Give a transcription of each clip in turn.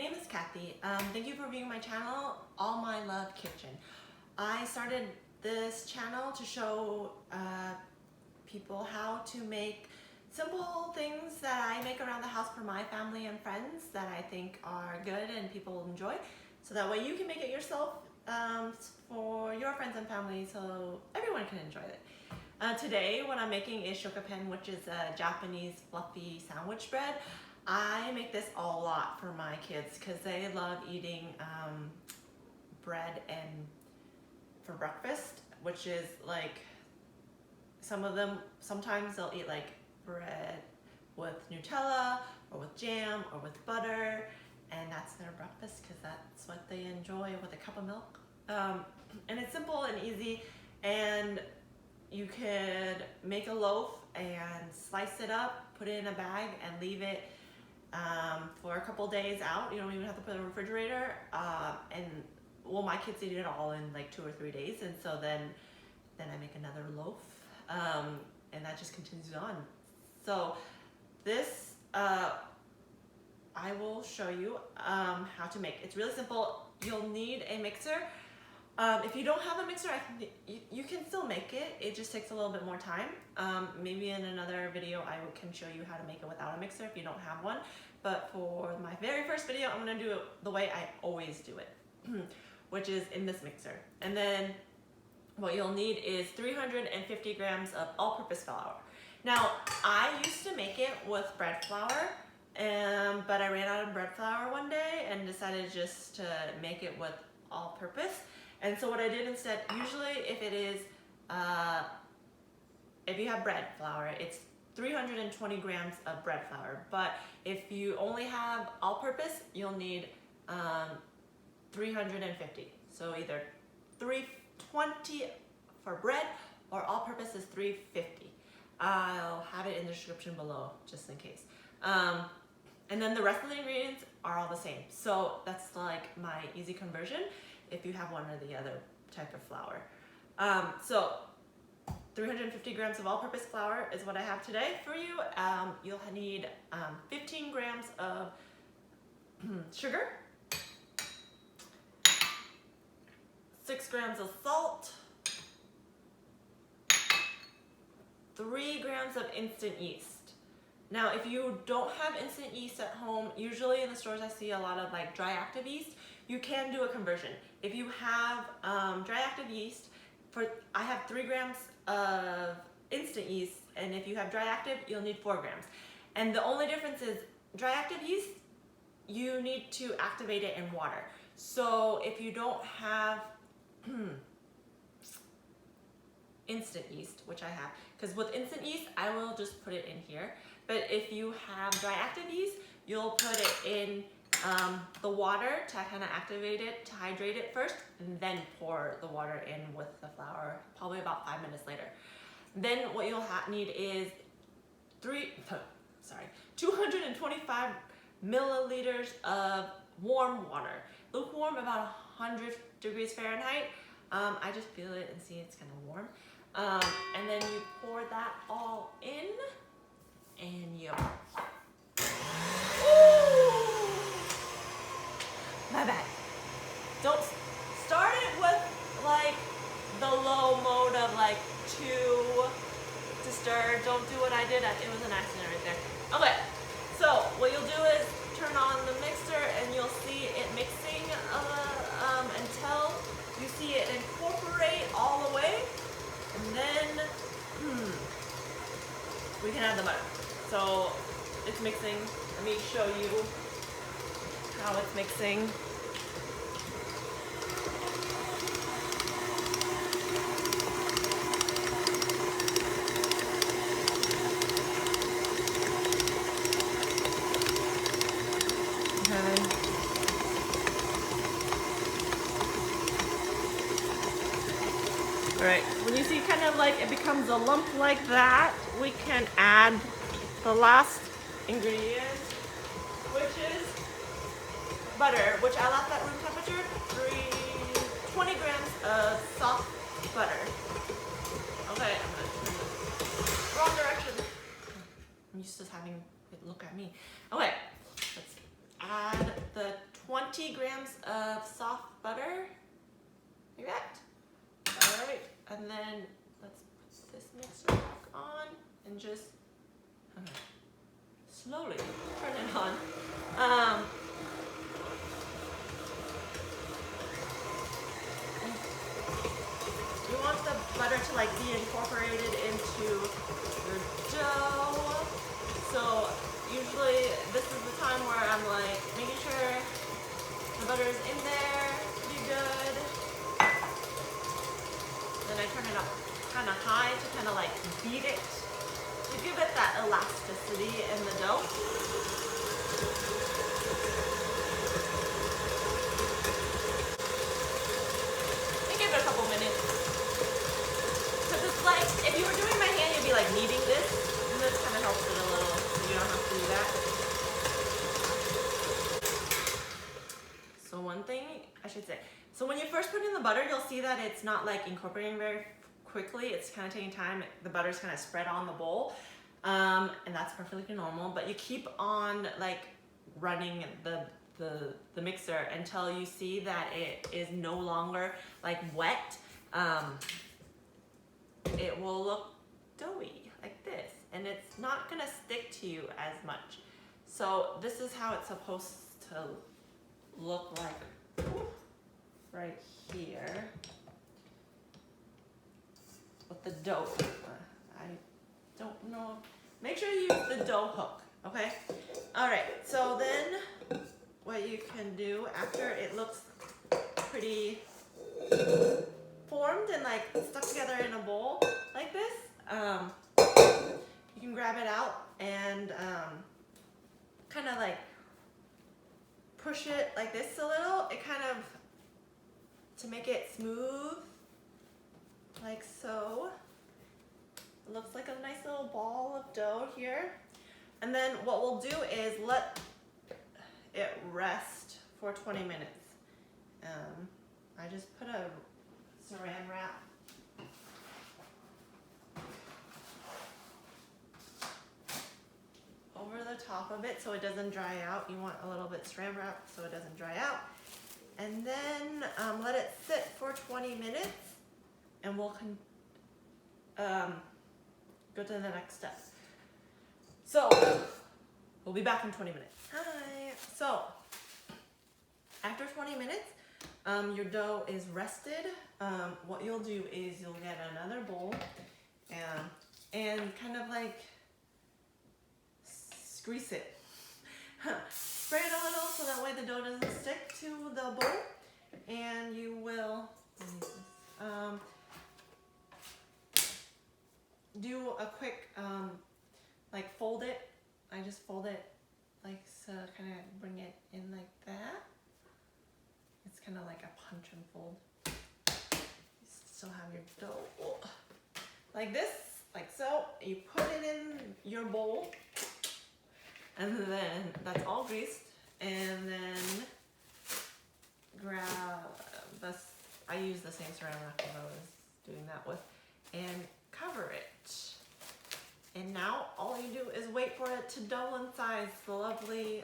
name is Kathy. Thank you for viewing my channel, All My Love Kitchen. I started this channel to show people how to make simple things that I make around the house for my family and friends that I think are good and people will enjoy. So that way you can make it yourself for your friends and family so everyone can enjoy it. Today what I'm making is Shokupan, which is a Japanese fluffy sandwich bread. I make this a lot for my kids because they love eating bread and for breakfast, which is like, some of them, sometimes they'll eat like bread with Nutella or with jam or with butter, and that's their breakfast because that's what they enjoy with a cup of milk. And it's simple and easy, and you could make a loaf and slice it up, put it in a bag and leave it for a couple days out. You don't even have to put it in the refrigerator. And well, my kids eat it all in like 2 or 3 days, and so then I make another loaf, and that just continues on. So this I will show you how to make. It's really simple. You'll need a mixer. If you don't have a mixer, you can still make it. It just takes a little bit more time. Maybe in another video I can show you how to make it without a mixer if you don't have one. But for my very first video, I'm going to do it the way I always do it, which is in this mixer. And then what you'll need is 350 grams of all-purpose flour. Now, I used to make it with bread flour, but I ran out of bread flour one day and decided just to make it with all-purpose. And so what I did instead, usually if it is, if you have bread flour, it's 320 grams of bread flour. But if you only have all-purpose, you'll need 350. So either 320 for bread or all-purpose is 350. I'll have it in the description below just in case. And then the rest of the ingredients are all the same. So that's like my easy conversion if you have one or the other type of flour. So 350 grams of all-purpose flour is what I have today for you. You'll need 15 grams of sugar, 6 grams of salt, 3 grams of instant yeast. Now, if you don't have instant yeast at home, usually in the stores I see a lot of like dry active yeast. You can do a conversion. If you have dry active yeast, I have 3 grams of instant yeast, and if you have dry active, you'll need 4 grams. And the only difference is dry active yeast, you need to activate it in water. So if you don't have instant yeast, which I have, because with instant yeast, I will just put it in here. But if you have dry active yeast, you'll put it in the water to kind of activate it, to hydrate it first, and then pour the water in with the flour, probably about 5 minutes later. Then what you'll need is 225 milliliters of warm water. Lukewarm, about 100 degrees Fahrenheit. I just feel it and see it's kind of warm. And then you pour that all in, and you... My bad. Don't start it with like the low mode of like 2 to stir. Don't do what I did. It was an accident right there. Okay, so what you'll do is turn on the mixer and you'll see it mixing until you see it incorporate all the way, and then we can add the butter. So it's mixing. Let me show you how it's mixing. Alright, when you see kind of like it becomes a lump like that, we can add the last ingredient, which is butter, which I left at room temperature, 20 grams of soft butter. Okay, I'm going to turn this wrong direction. I'm used to having it look at me. Okay, let's add the 20 grams of soft butter, like that. All right, and then let's put this mixer back on and just slowly turn it on. You want the butter to like be incorporated into your dough. So usually this is the time where I'm like making sure the butter is in there pretty good. Then I turn it up kind of high to kind of like beat it to give it that elasticity in the dough. And give it a couple minutes. Because it's like, if you were doing my hand, you'd be like kneading this, and this kind of helps it a little, so you don't have to do that. So one thing I should say, so when you first put in the butter, you'll see that it's not like incorporating very quickly. It's kind of taking time. The butter's kind of spread on the bowl, and that's perfectly normal. But you keep on like running the mixer until you see that it is no longer like wet. It will look doughy like this, and it's not gonna stick to you as much. So this is how it's supposed to look like right here with the dough. I don't know. Make sure you use the dough hook, okay? All right, so then what you can do after it looks pretty formed and like stuck together in a bowl like this, you can grab it out and kind of like push it like this a little. It kind of, to make it smooth, like so. It looks like a nice little ball of dough here. And then what we'll do is let it rest for 20 minutes. I just put a saran wrap over the top of it so it doesn't dry out. You want a little bit saran wrap so it doesn't dry out. And then let it sit for 20 minutes and we'll go to the next step. So we'll be back in 20 minutes. Hi. So after 20 minutes, your dough is rested. What you'll do is you'll get another bowl and kind of like grease it. Spray it a little so that way the dough doesn't stick to the bowl. And you will do a quick, like fold it. I just fold it like so, kind of bring it in like that. It's kind of like a punch and fold. You still have your dough like this, like so. You put it in your bowl, and then that's all greased. And then grab this. I use the same saran wrap that I was doing that with, and cover it. And now all you do is wait for it to dough in size. The lovely,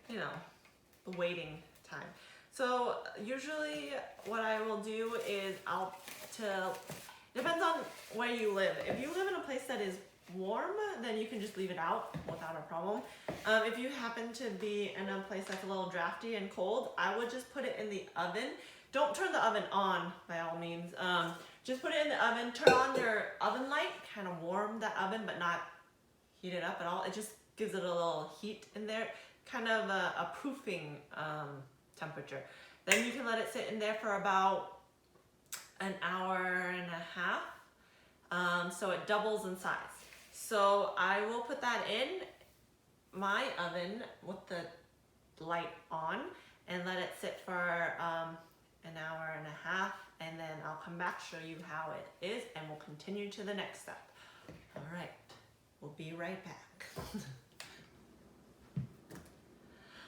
you know, the waiting time. So usually what I will do is depends on where you live. If you live in a place that is warm, then you can just leave it out without a problem. If you happen to be in a place that's a little drafty and cold, I would just put it in the oven. Don't turn the oven on by all means. Just put it in the oven, turn on your oven light, kind of warm that oven, but not heat it up at all. It just gives it a little heat in there, kind of a proofing temperature. Then you can let it sit in there for about an hour and a half, so it doubles in size. So I will put that in my oven with the light on and let it sit for an hour and a half, and then I'll come back, show you how it is, and we'll continue to the next step. All right, we'll be right back.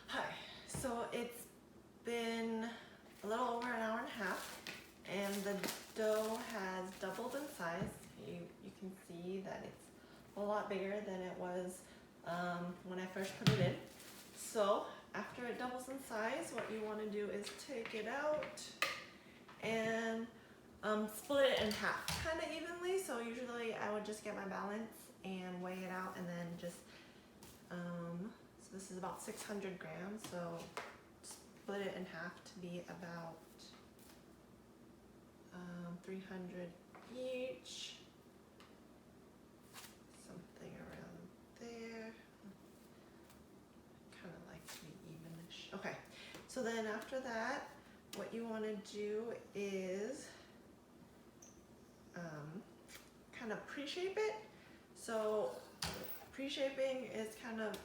Hi, so it's been a little over an hour and a half, and the dough has doubled in size. You can see that it's a lot bigger than it was when I first put it in. So after after it doubles in size, what you want to do is take it out and split it in half kind of evenly. So usually I would just get my balance and weigh it out, and then just so this is about 600 grams, so split it in half to be about 300 each, something around there. Kind of like to be evenish. Okay, so then after that, what you want to do is kind of pre-shape it. So pre-shaping is kind of,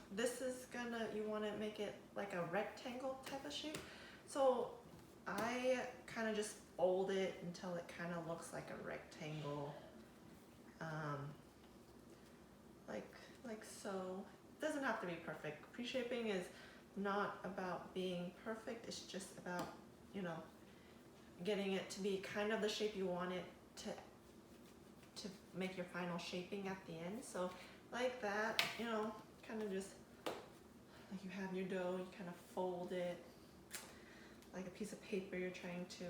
you want to make it like a rectangle type of shape. So I kind of just fold it until it kind of looks like a rectangle, like so. It doesn't have to be perfect. Pre-shaping is not about being perfect. It's just about, you know, getting it to be kind of the shape you want it to make your final shaping at the end. So like that, you know, kind of just like you have your dough, you kind of fold it like a piece of paper you're trying to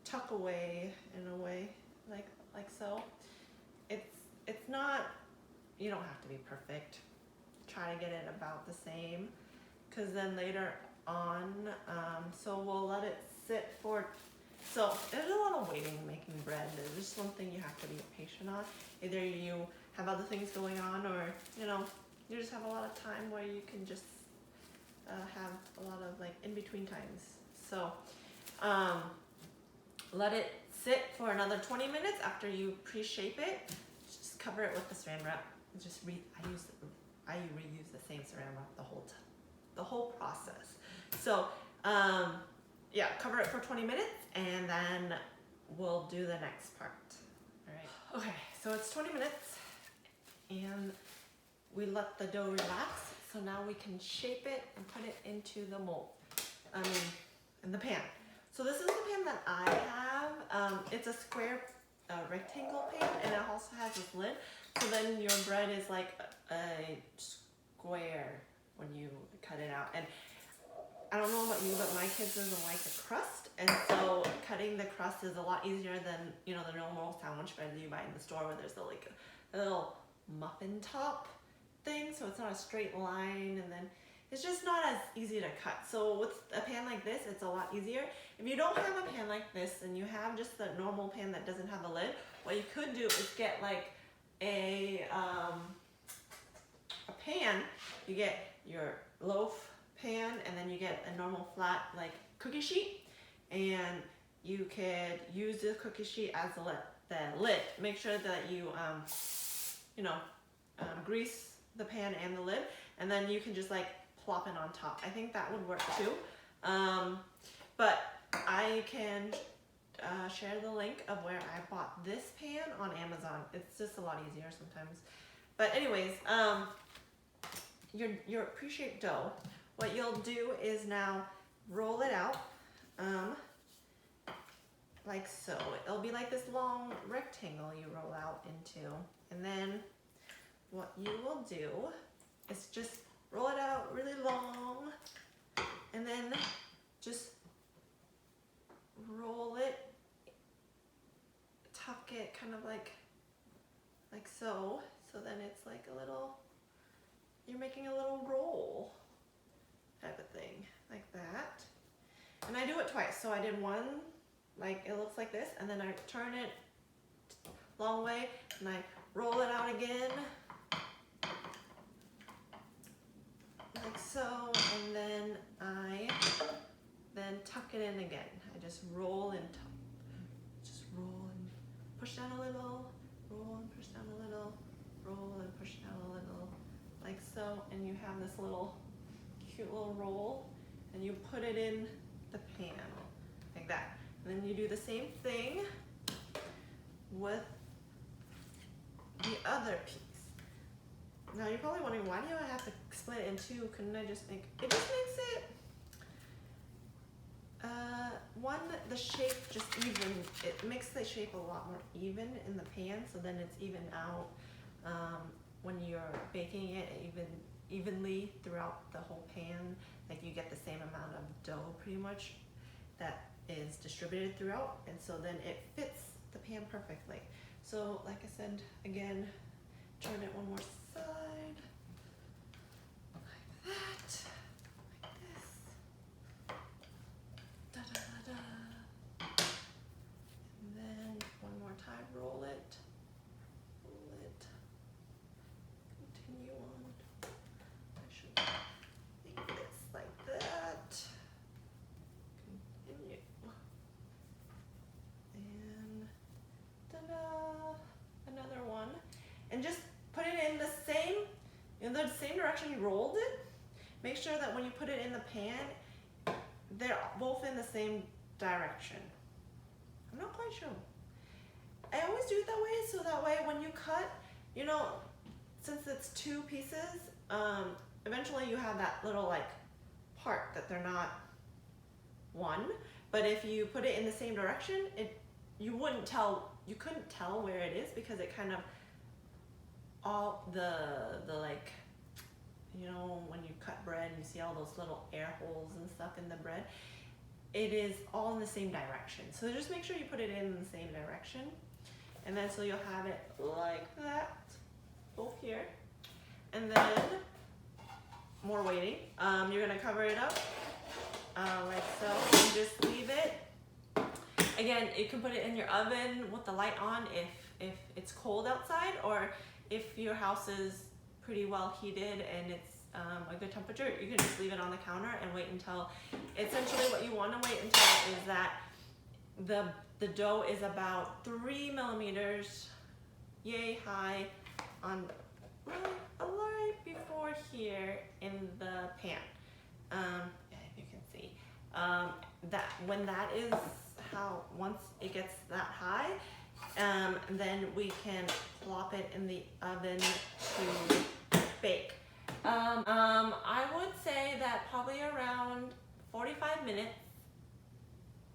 tuck away in a way, like so. It's not, you don't have to be perfect. Try to get it about the same, because then later on, so we'll let it sit for, so there's a lot of waiting making bread. There's just one thing you have to be patient on. Either you have other things going on, or, you know, you just have a lot of time where you can just have a lot of like in between times. So let it sit for another 20 minutes after you pre-shape it. Just cover it with the saran wrap. Just I reuse the same saran wrap the whole process. So yeah, cover it for 20 minutes and then we'll do the next part. All right. Okay, so it's 20 minutes and we let the dough relax. So now we can shape it and put it into the mold, in the pan. So this is the pan that I have. It's a square rectangle pan, and it also has this lid. So then your bread is like a square when you cut it out. And I don't know about you, but my kids doesn't like the crust. And so cutting the crust is a lot easier than, you know, the normal sandwich bread that you buy in the store where there's a little muffin top thing. So it's not a straight line, and then it's just not as easy to cut. So with a pan like this, it's a lot easier. If you don't have a pan like this and you have just the normal pan that doesn't have a lid, what you could do is get like a pan. You get your loaf pan, and then you get a normal flat like cookie sheet, and you could use the cookie sheet as the lid. Make sure that you grease the pan and the lid, and then you can just like plop it on top. I think that would work too. But I can share the link of where I bought this pan on Amazon. It's just a lot easier sometimes. But anyways, your pre-shaped dough, what you'll do is now roll it out like so. It'll be like this long rectangle you roll out into, and then what you will do is just roll it out really long, and then just roll it, tuck it kind of like so. So then it's like a little, you're making a little roll type of thing, like that. And I do it twice. So I did one, like it looks like this, and then I turn it long way, and I roll it out again, like so, and then I tuck it in again. I just roll and push down a little, roll and push down a little, roll and push down a little, like so, and you have this little cute little roll, and you put it in the pan like that. And then you do the same thing with the other piece. Now you're probably wondering, why do I have to split it in two? Couldn't I just make it? Just makes it the shape just even. It makes the shape a lot more even in the pan, so then it's even out when you're baking it. It even evenly throughout the whole pan, like you get the same amount of dough pretty much that is distributed throughout, and so then it fits the pan perfectly. So like I said, again, turn it one more side, like that, like this, da da da da, and then one more time, roll it, continue on. I should make this like that, continue, and ta-da, another one, and just put it in the same direction you rolled it. Make sure that when you put it in the pan, they're both in the same direction. I'm not quite sure. I always do it that way, so that way when you cut, you know, since it's two pieces, eventually you have that little like part that they're not one. But if you put it in the same direction, you couldn't tell where it is, because it kind of all the like, you know, when you cut bread and you see all those little air holes and stuff in the bread, it is all in the same direction. So just make sure you put it in the same direction, and then so you'll have it like that, both here, and then more waiting. You're gonna cover it up like so, and just leave it. Again, you can put it in your oven with the light on if it's cold outside, or if your house is pretty well heated and it's a good temperature, you can just leave it on the counter and wait until, essentially what you want to wait until is that the dough is about 3 millimeters yay high on right before here in the pan. If you can see, that when that is once it gets that high, then we can plop it in the oven to bake. I would say that probably around 45 minutes,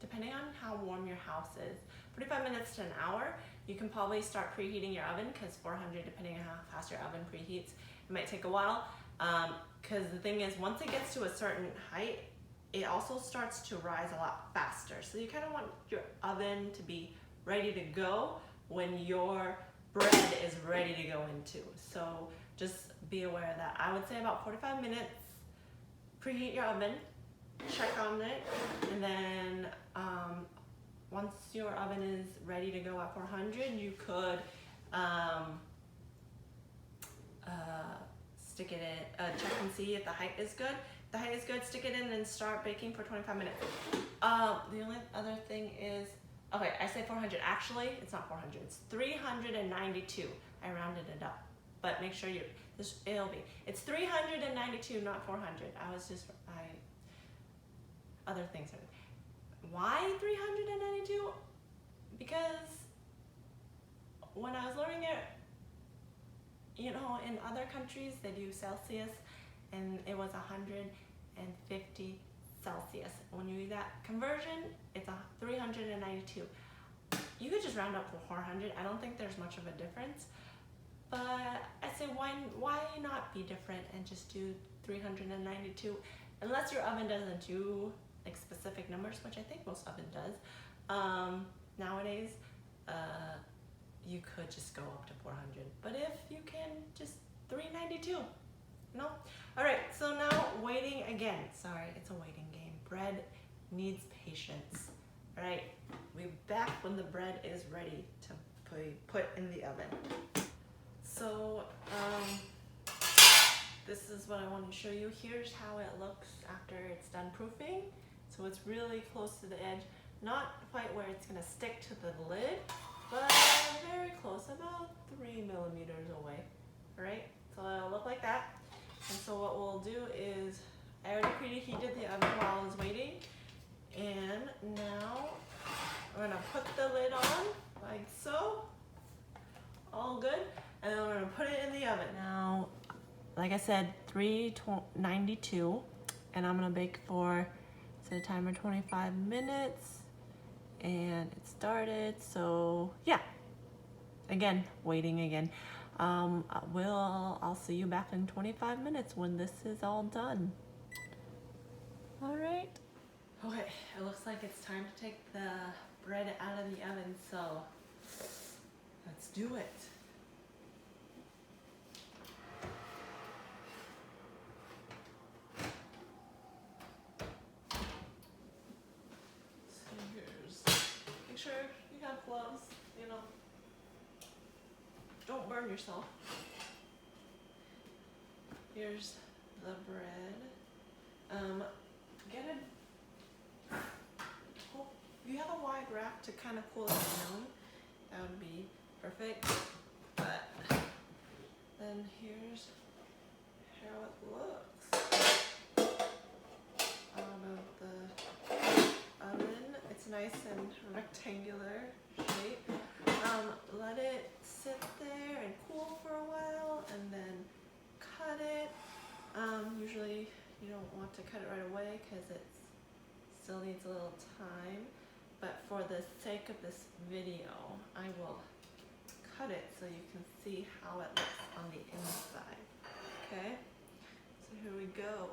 depending on how warm your house is, 45 minutes to an hour. You can probably start preheating your oven, because 400, depending on how fast your oven preheats, it might take a while. Because the thing is, once it gets to a certain height, it also starts to rise a lot faster. So you kind of want your oven to be ready to go when your bread is ready to go into. So just be aware of that. I would say about 45 minutes, preheat your oven, check on it, and then once your oven is ready to go at 400, you could stick it in, check and see if the height is good. If the height is good, stick it in and start baking for 25 minutes. The only other thing is, okay, I say 400. Actually, it's not 400. It's 392. I rounded it up, but make sure it's 392, not 400. Other things are. Why 392? Because when I was learning it, you know, in other countries they do Celsius, and it was 150 Celsius. When you do that conversion, it's 392. You could just round up to 400. I don't think there's much of a difference, but I say why not be different and just do 392, unless your oven doesn't do like specific numbers, which I think most oven does. Nowadays, you could just go up to 400, but if you can, just 392. No? All right, so now waiting again. Sorry, it's a waiting game. Bread needs patience. All right, we're back when the bread is ready to put in the oven. So this is what I want to show you. Here's how it looks after it's done proofing. So it's really close to the edge, not quite where it's gonna stick to the lid, but very close, about 3 millimeters away. All right, so it'll look like that. And so what we'll do is, I already preheated the oven while I was waiting, and now we're gonna put the lid on like so, all good, and then we're gonna put it in the oven. Now, like I said, 392, and I'm gonna bake for, set a timer 25 minutes, and it started. So yeah, again, waiting again. I'll see you back in 25 minutes when this is all done. All right. Okay, it looks like it's time to take the bread out of the oven, so let's do it. So here's, make sure you have gloves, you know, don't burn yourself. Here's the bread. Get it. Oh, if you have a wide rack to kind of cool it down, that would be perfect. But then here's how it looks out of the oven. It's nice and rectangular shape. Let it sit there and cool for a while, and then cut it. Usually you don't want to cut it right away because it still needs a little time, but for the sake of this video I will cut it so you can see how it looks on the inside. Okay, so here we go.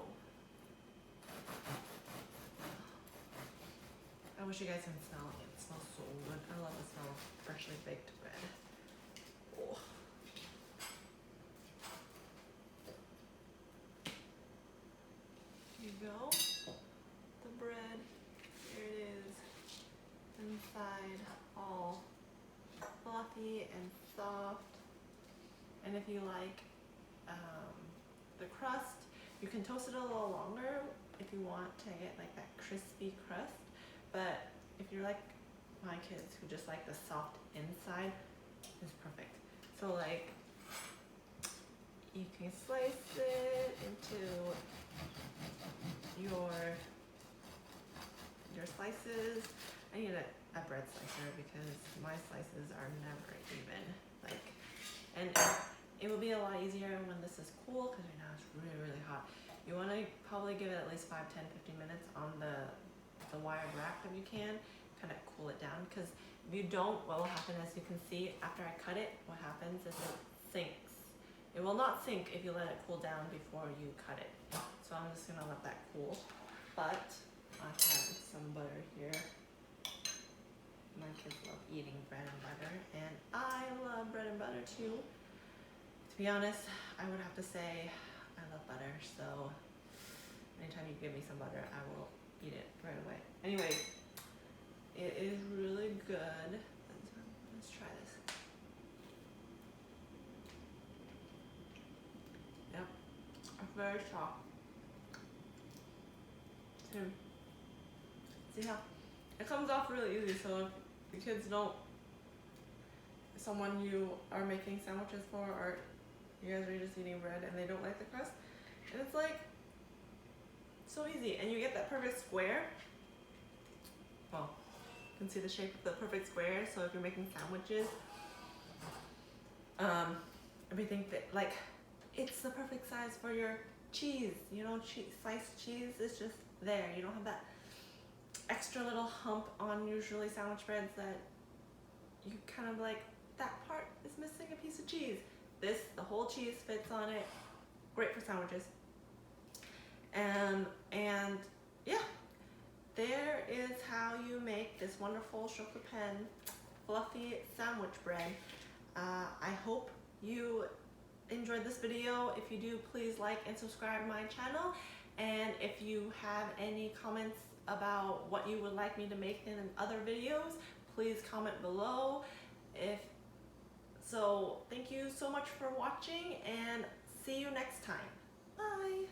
I wish you guys can smell it. It smells so good. I love the smell of freshly baked bread. Oh. Here you go. The bread, here it is, inside all fluffy and soft. And if you like the crust, you can toast it a little longer if you want to get like that crispy crust. But if you're like my kids who just like the soft inside, it's perfect. So like you can slice it into your slices. I need a bread slicer because my slices are never even. Like, and it will be a lot easier when this is cool because right now it's really, really hot. You want to probably give it at least 5, 10, 15 minutes on the wired rack if you can, kind of cool it down, because if you don't, what will happen, as you can see after I cut it, what happens is it sinks. It will not sink if you let it cool down before you cut it. So I'm just gonna let that cool. But I have some butter here. My kids love eating bread and butter, and I love bread and butter too. To be honest, I would have to say I love butter, so anytime you give me some butter, I will eat it right away. Anyway, it is really good. Let's try this. Yep, it's very soft. See how it comes off really easy. So if the kids don't, someone you are making sandwiches for, or you guys are just eating bread and they don't like the crust, and it's like so easy, and you get that perfect square. Well, you can see the shape of the perfect square. So if you're making sandwiches, everything fit, like it's the perfect size for your cheese. You know, sliced cheese is just there. You don't have that extra little hump on usually sandwich breads that you kind of like, that part is missing a piece of cheese. This, the whole cheese fits on it. Great for sandwiches. And yeah, there is how you make this wonderful Shokupan fluffy sandwich bread. I hope you enjoyed this video. If you do, please like and subscribe my channel. And if you have any comments about what you would like me to make in other videos, please comment below. So thank you so much for watching, and see you next time. Bye.